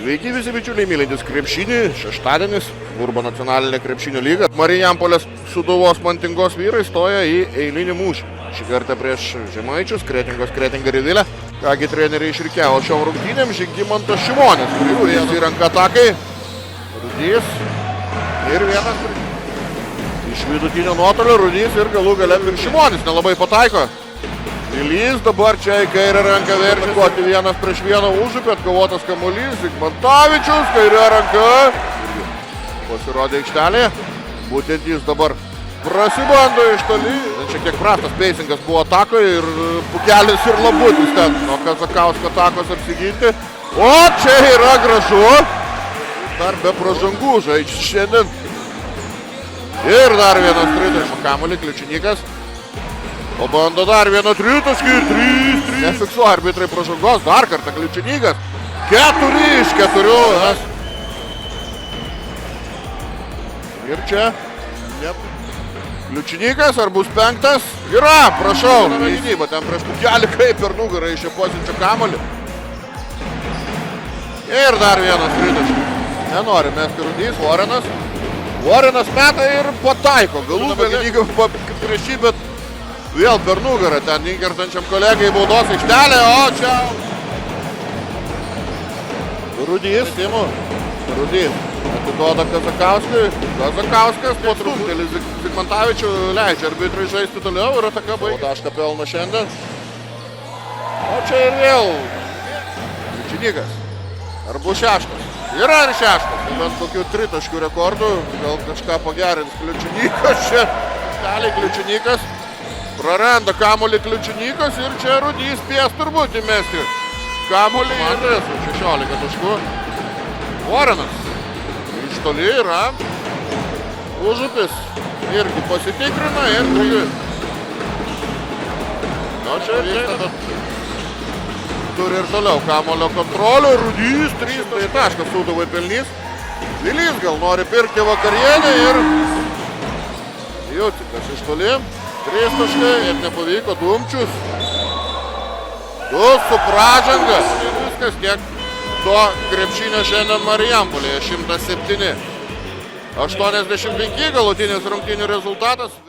Sveiki visi bičiuliai, mylintys krepšinį, šeštadienis, Urbo nacionalinė krepšinio lyga. Marijampolės Sūduvos Mantingos vyrai stoja į eilinį mūšį. Šį kartą prieš žemaičius, Kretingą Rivilę. Kągi treneriai išrikiavo šiom rungtynėm, Žygimantas Šimonis, kuris įrenka atakai. Rudys ir vienas iš vidutinio nuotolio, Rudys ir galų gale ir Šimonis nelabai pataiko. Vilys dabar čia į kairę ranką verčia, koti vienas prieš vieną užupį, atkovotas kamuolys, Zigmantavičius, kairė ranka. Pasirodė aikštelėje, būtent jis dabar prasibando iš toli. Šiek tiek prastas peisingas buvo atakoje ir Pukelis ir Labutis ten nuo Kazakausko atakos apsiginti. O čia yra gražu, dar be pražangų žaidžia šiandien. Ir dar vienas tritaškis kamuolį, Kliučinykas. O bando dar vieną tritaškį, 3-3. Nefiksuoja arbitrai pražangos, dar kartą Kliučinykas. 4 iš 4. Ir čia Kliučinykas, ar bus penktas? Yra, prašau. Gynyba ten prieš Pukelį kaip per nugarą išėposinčio kamuolį. Ir dar vienas tritaškis. Nenori mesti Rudys, Vorenas meta ir pataiko. Galų Gynyga prieš jį, bet vėl per nugarą ten įkertančiam kolegai baudos aikštelė, o čia Rudys, Rudys atiduoda Kazakauskui, Kazakauskas po truputėlį Zigmantavičių leidžia arbitrai žaisti toliau ir ataka baigia. Tašką pelno šiandien. O čia ir vėl Kliučinykas. Ar bus šeštas? Yra ir šeštas. Bent kokių tritaškių rekordų, gal kažką pagerins Kliučinykas čia. Kliučinykas. Praranda kamuolį Kliučinykas ir čia Rudys spės turbūt įmesti kamuolį ir 16 taškų. Vorenas iš toli yra Užupis, irgi pasitikrina ir čia vyksta, turi ir toliau kamuolio kontrolę. Rudys 3 taškas Sūduvai pelnys. Vilys gal nori pirkti vakarienę ir Jucikas iš toli. 3 taškai ir nepavyko, Dumčius. 2 su pražanga. Ir viskas tiek to krepšinio šiandien Marijampolėje. 107-85 galutinis rungtynių rezultatas.